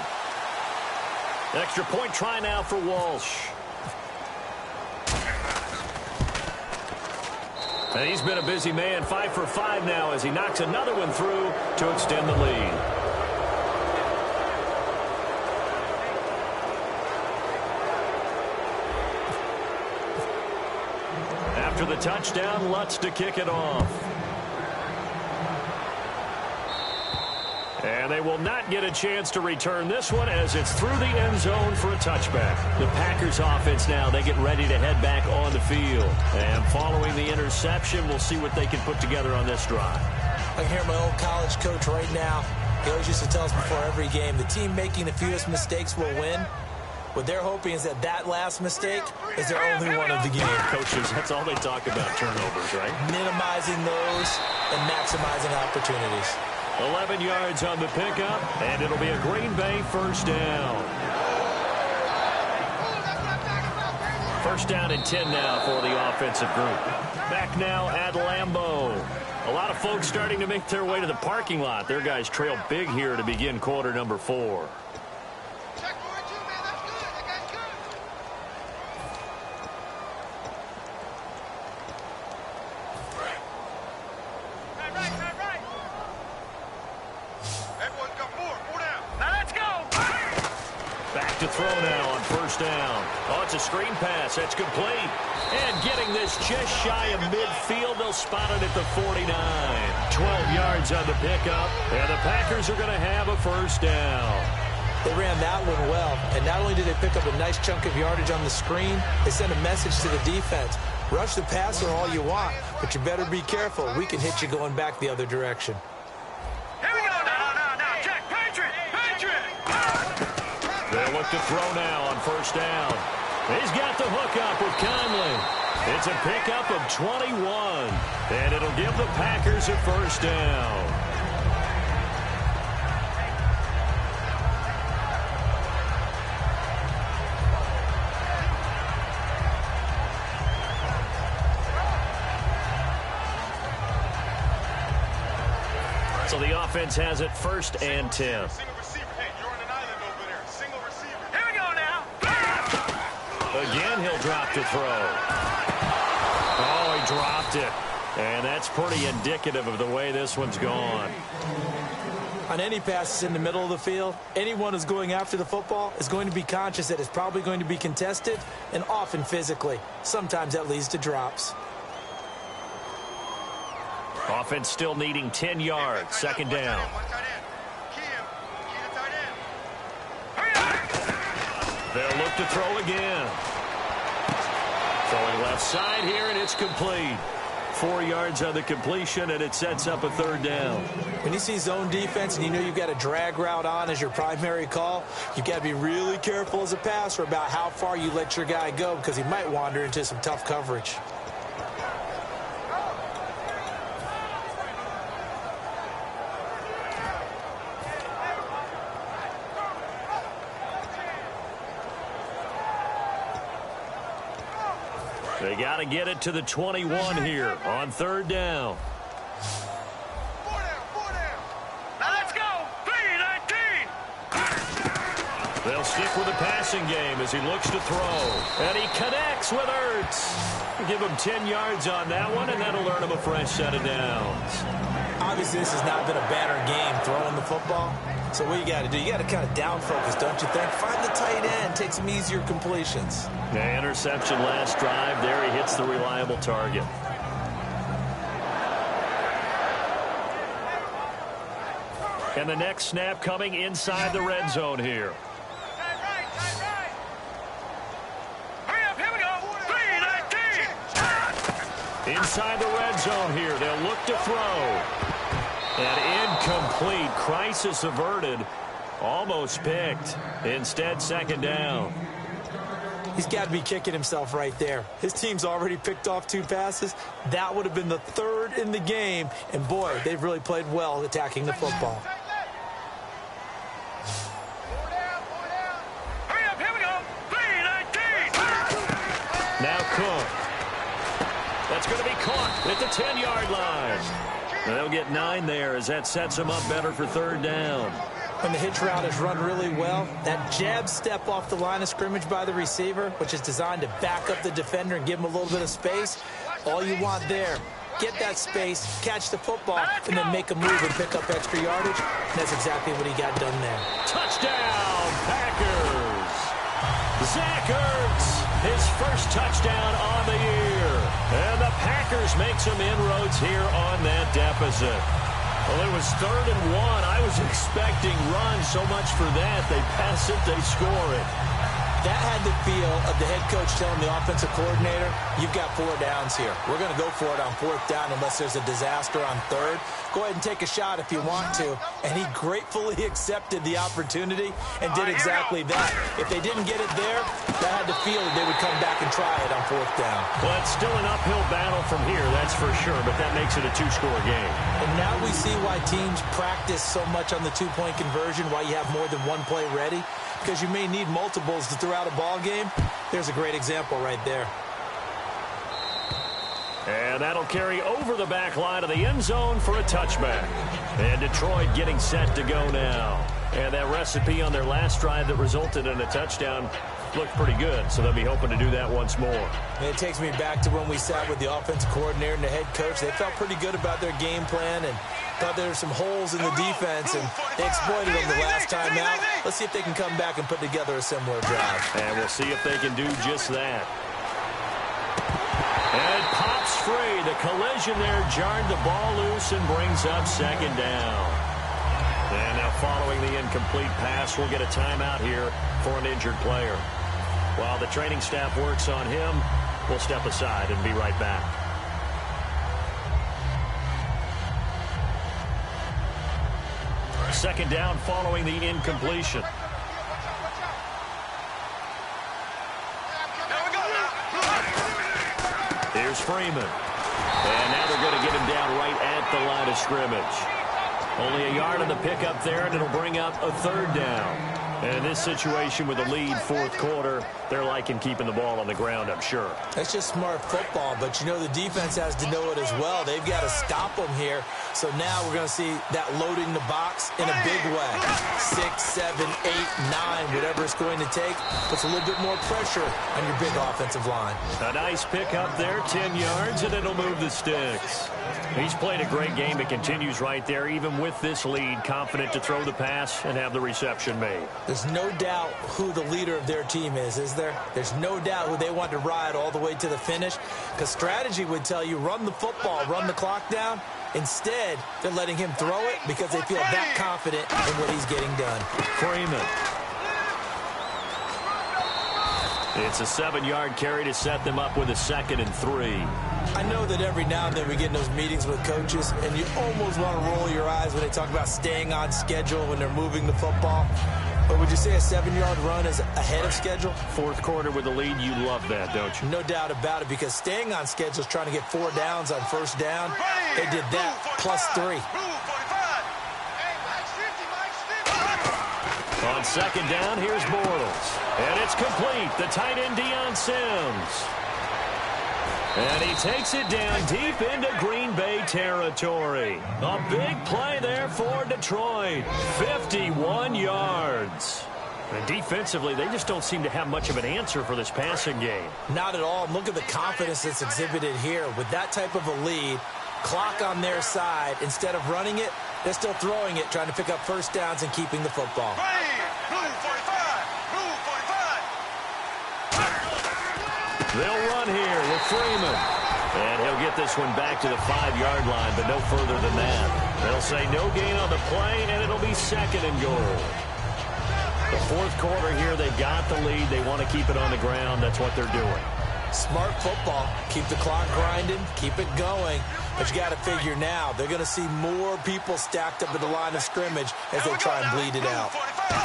Extra point try now for Walsh. And he's been a busy man, 5 for 5 now as he knocks another one through to extend the lead. After the touchdown, Lutz to kick it off. And they will not get a chance to return this one as it's through the end zone for a touchback. The Packers offense now, they get ready to head back on the field. And following the interception, we'll see what they can put together on this drive. I hear my old college coach right now. He always used to tell us before every game, the team making the fewest mistakes will win. What they're hoping is that last mistake is their only one of the game. Coaches, that's all they talk about, turnovers, right? Minimizing those and maximizing opportunities. 11 yards on the pickup, and it'll be a Green Bay first down. First down and 10 now for the offensive group. Back now at Lambeau. A lot of folks starting to make their way to the parking lot. Their guys trail big here to begin quarter number 4. To throw now on first down. Oh, it's a screen pass. That's complete. And getting this just shy of midfield. They'll spot it at the 49. 12 yards on the pickup. And the Packers are going to have a first down. They ran that one well. And not only did they pick up a nice chunk of yardage on the screen, they sent a message to the defense. Rush the passer all you want, but you better be careful. We can hit you going back the other direction. Here we go now. Check. Patriot. They'll look to throw now on first down. He's got the hook up with Conley. It's a pickup of 21. And it'll give the Packers a first down. So the offense has it 1st and 10. Again, he'll drop to throw. Oh, he dropped it. And that's pretty indicative of the way this one's gone. On any passes in the middle of the field, anyone who's going after the football is going to be conscious that it's probably going to be contested, and often physically. Sometimes that leads to drops. Offense still needing 10 yards. 2nd down. They'll look to throw again. Throwing left side here, and it's complete. 4 yards on the completion, and it sets up a 3rd down. When you see zone defense and you know you've got a drag route on as your primary call, you've got to be really careful as a passer about how far you let your guy go because he might wander into some tough coverage. They got to get it to the 21 here on 3rd down. Now let's go. 3-19. They'll stick with the passing game as he looks to throw. And he connects with Ertz. Give him 10 yards on that one, and that'll earn him a fresh set of downs. I Obviously, this has not been a banner game throwing the football. So what you got to do, you got to kind of down focus, don't you think? Find the tight end, take some easier completions. Yeah, interception last drive. There he hits the reliable target. And the next snap coming inside the red zone here. Inside the red zone here. They'll look to throw. And incomplete. Crisis averted. Almost picked. Instead, second down. He's got to be kicking himself right there. His team's already picked off 2 passes. That would have been the 3rd in the game. And, boy, they've really played well attacking the football. Now Cook. That's going to be caught at the 10-yard line. They'll get 9 there as that sets them up better for 3rd down. When the hitch route is run really well, that jab step off the line of scrimmage by the receiver, which is designed to back up the defender and give him a little bit of space, all you want there. Get that space, catch the football, and then make a move and pick up extra yardage. And that's exactly what he got done there. Touchdown, Packers! Zach Ertz, his first touchdown on the year. And the Packers make some inroads here on that deficit. Well, it was 3rd and 1. I was expecting run so much for that. They pass it, they score it. That had the feel of the head coach telling the offensive coordinator, you've got 4 downs here. We're going to go for it on 4th down unless there's a disaster on 3rd. Go ahead and take a shot if you want to. And he gratefully accepted the opportunity and did exactly that. If they didn't get it there, that had the feel that they would come back and try it on 4th down. Well, it's still an uphill battle from here, that's for sure, but that makes it a 2-score game. And now we see why teams practice so much on the 2-point conversion, why you have more than 1 play ready. Because you may need multiples to throw out a ball game. There's a great example right there. And that'll carry over the back line of the end zone for a touchback. And Detroit getting set to go now. And that recipe on their last drive that resulted in a touchdown looked pretty good, so they'll be hoping to do that once more. And it takes me back to when we sat with the offensive coordinator and the head coach. They felt pretty good about their game plan and thought there were some holes in the defense, and they exploited them the last time out. Let's see if they can come back and put together a similar drive. And we'll see if they can do just that. And pops free. The collision there jarred the ball loose and brings up second down. And now following the incomplete pass, we'll get a timeout here for an injured player. While the training staff works on him, we'll step aside and be right back. Second down following the incompletion. Here's Freeman. And now they're going to get him down right at the line of scrimmage. Only a yard on the pickup there, and it'll bring up a 3rd down. And in this situation with a lead 4th quarter, they're liking keeping the ball on the ground, I'm sure. That's just smart football, but you know the defense has to know it as well. They've got to stop them here. So now we're going to see that loading the box in a big way. 6, 7, 8, 9, whatever it's going to take, puts a little bit more pressure on your big offensive line. A nice pickup there, 10 yards, and it'll move the sticks. He's played a great game. It continues right there, even with this lead, confident to throw the pass and have the reception made. There's no doubt who the leader of their team is there? There's no doubt who they want to ride all the way to the finish, because strategy would tell you run the football, run the clock down. Instead, they're letting him throw it because they feel that confident in what he's getting done. Freeman. It's a 7-yard carry to set them up with a 2nd and 3. I know that every now and then we get in those meetings with coaches, and you almost want to roll your eyes when they talk about staying on schedule when they're moving the football. But would you say a 7-yard run is ahead of schedule? 4th quarter with the lead, you love that, don't you? No doubt about it, because staying on schedule is trying to get 4 downs on 1st down. They did that, plus 3. On 2nd down, here's Bortles. And it's complete. The tight end, Deion Sims. And he takes it down deep into Green Bay territory. A big play there for Detroit. 51 yards. And defensively, they just don't seem to have much of an answer for this passing game. Not at all. Look at the confidence that's exhibited here. With that type of a lead, Clock on their side. Instead of running it, they're still throwing it, trying to pick up first downs and keeping the football. They'll run here with Freeman. And he'll get this one back to the 5-yard line, but no further than that. They'll say no gain on the play, and it'll be 2nd and goal. The 4th quarter here, they've got the lead. They want to keep it on the ground. That's what they're doing. Smart football. Keep the clock grinding. Keep it going. But you got to figure now, they're going to see more people stacked up at the line of scrimmage as they try and bleed it out.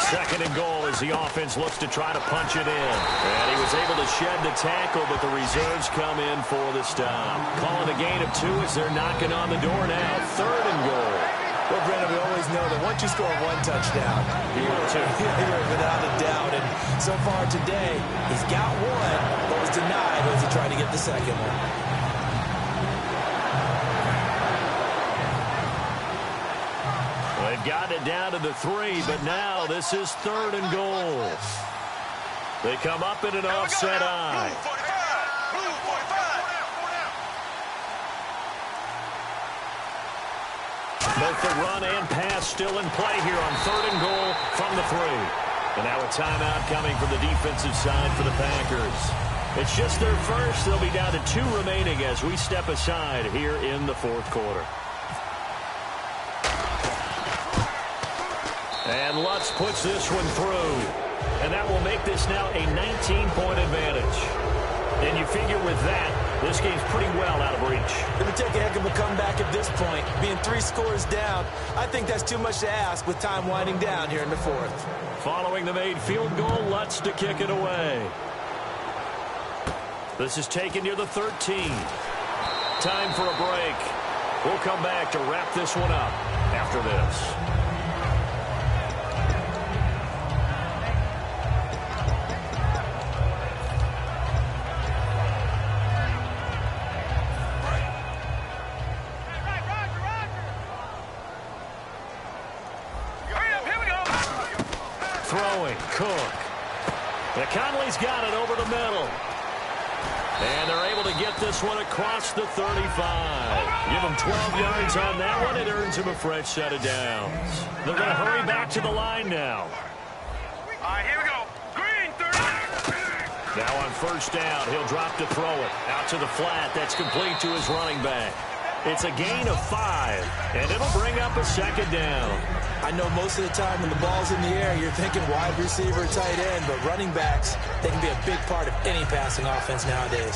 2nd and goal as the offense looks to try to punch it in. And he was able to shed the tackle, but the reserves come in for the stop. Calling a gain of 2 as they're knocking on the door now. 3rd and goal. Well, Brennan, we always know that once you score 1 touchdown, you're without a doubt. And so far today, he's got 1, but was denied as he tried to get the 2nd one. They've gotten it down to the 3, but now this is 3rd and goal. They come up in an offset eye. Both the run and pass still in play here on 3rd and goal from the 3. And now a timeout coming from the defensive side for the Packers. It's just their first. They'll be down to 2 remaining as we step aside here in the 4th quarter. And Lutz puts this one through. And that will make this now a 19-point advantage. And you figure with that, this game's pretty well out of reach. It would take a heck of a comeback at this point. Being 3 scores down, I think that's too much to ask with time winding down here in the 4th. Following the made field goal, Lutz to kick it away. This is taken near the 13. Time for a break. We'll come back to wrap this one up after this. Throwing, Cook. And Conley's got it over the middle. And they're able to get this one across the 35. Give them 12 yards on that one. It earns him a fresh set of downs. They're going to hurry back to the line now. All right, here we go. Green, 30. Now on first down, he'll drop to throw it. Out to the flat. That's complete to his running back. It's a gain of 5, and it'll bring up a 2nd down. I know most of the time when the ball's in the air, you're thinking wide receiver, tight end, but running backs, they can be a big part of any passing offense nowadays.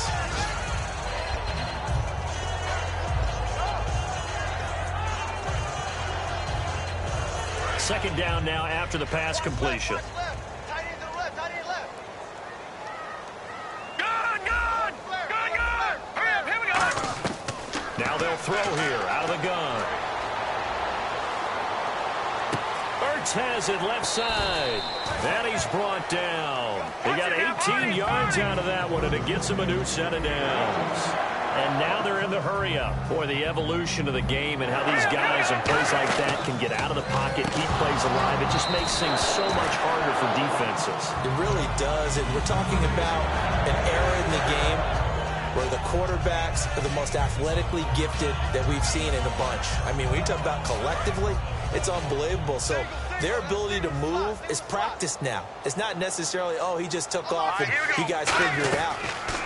Second down now after the pass completion. Now they'll throw here out of the gun. Ertz has it left side. And he's brought down. He got 18 yards out of that one, and it gets him a new set of downs. And now they're in the hurry-up. Boy, the evolution of the game and how these guys in plays like that can get out of the pocket, keep plays alive, it just makes things so much harder for defenses. It really does. And we're talking about an era in the game where the quarterbacks are the most athletically gifted that we've seen in a bunch. I mean, when you talk about collectively, it's unbelievable. So their ability to move is practiced now. It's not necessarily, oh, he just took off and you guys figure it out.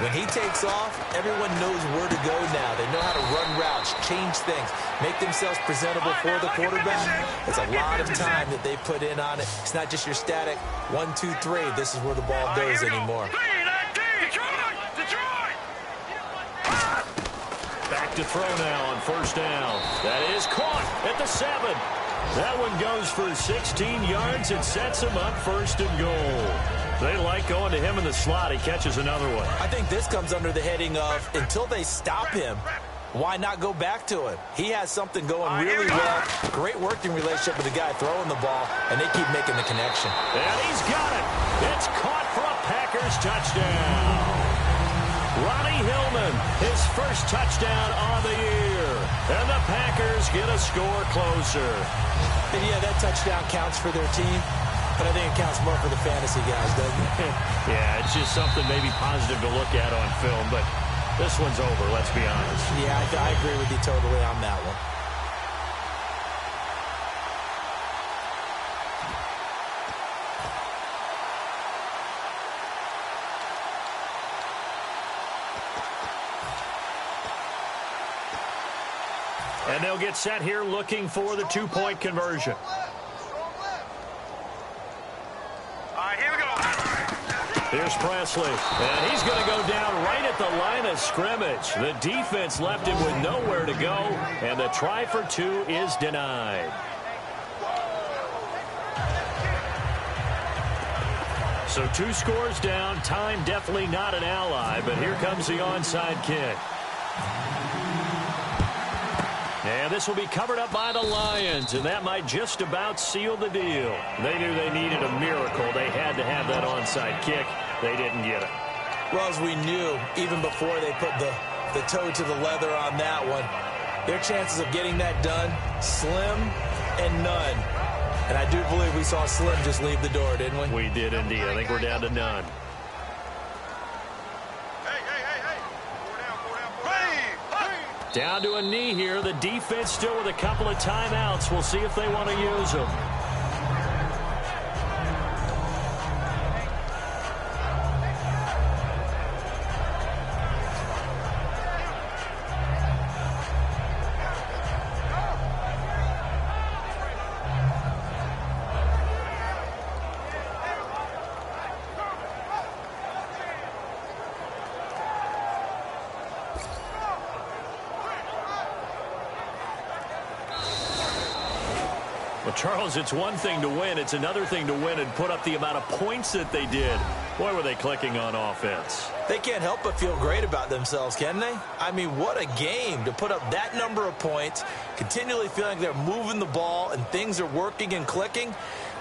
When he takes off, everyone knows where to go now. They know how to run routes, change things, make themselves presentable for the quarterback. It's a lot of time that they put in on it. It's not just your static 1, 2, 3. This is where the ball goes anymore. Back to throw now on first down. That is caught at the 7. That one goes for 16 yards and sets him up 1st and goal. They like going to him in the slot. He catches another one. I think this comes under the heading of until they stop him, why not go back to him? He has something going really well. Great working relationship with the guy throwing the ball, and they keep making the connection. And he's got it. It's caught for a Packers touchdown. Ronnie Hillman, his first touchdown on the year. And the Packers get a score closer. And yeah, that touchdown counts for their team, but I think it counts more for the fantasy guys, doesn't it? Yeah, it's just something maybe positive to look at on film, but This one's over, let's be honest. Yeah, I agree with you totally on that one. And they'll get set here looking for the two-point conversion. All right, here we go. Here's Presley, and he's going to go down right at the line of scrimmage. The defense left him with nowhere to go, and the try for two is denied. So 2 scores down. Time definitely not an ally, but here comes the onside kick. And this will be covered up by the Lions, and that might just about seal the deal. They knew they needed a miracle. They had to have that onside kick. They didn't get it. Well, as we knew, even before they put the toe to the leather on that one, their chances of getting that done, slim and none. And I do believe we saw Slim just leave the door, didn't we? We did indeed. I think we're down to none. Down to a knee here. The defense still with a couple of timeouts. We'll see if they want to use them. Well, Charles, it's one thing to win. It's another thing to win and put up the amount of points that they did. Boy, were they clicking on offense. They can't help but feel great about themselves, can they? I mean, what a game to put up that number of points, continually feeling like they're moving the ball and things are working and clicking.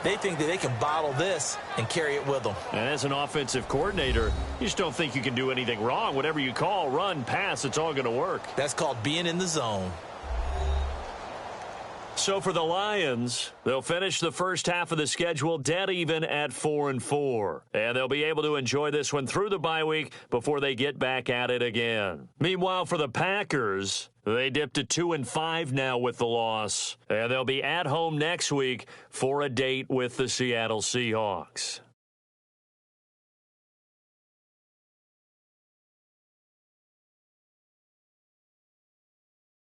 They think that they can bottle this and carry it with them. And as an offensive coordinator, you just don't think you can do anything wrong. Whatever you call, run, pass, it's all going to work. That's called being in the zone. So for the Lions, they'll finish the first half of the schedule dead even at 4-4. And they'll be able to enjoy this one through the bye week before they get back at it again. Meanwhile, for the Packers, they dipped to 2-5 now with the loss. And they'll be at home next week for a date with the Seattle Seahawks.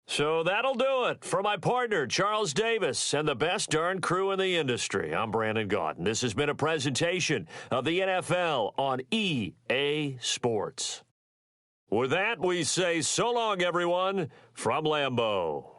So that'll do it. For my partner, Charles Davis, and the best darn crew in the industry, I'm Brandon Gaudin. This has been a presentation of the NFL on EA Sports. With that, we say so long, everyone, from Lambeau.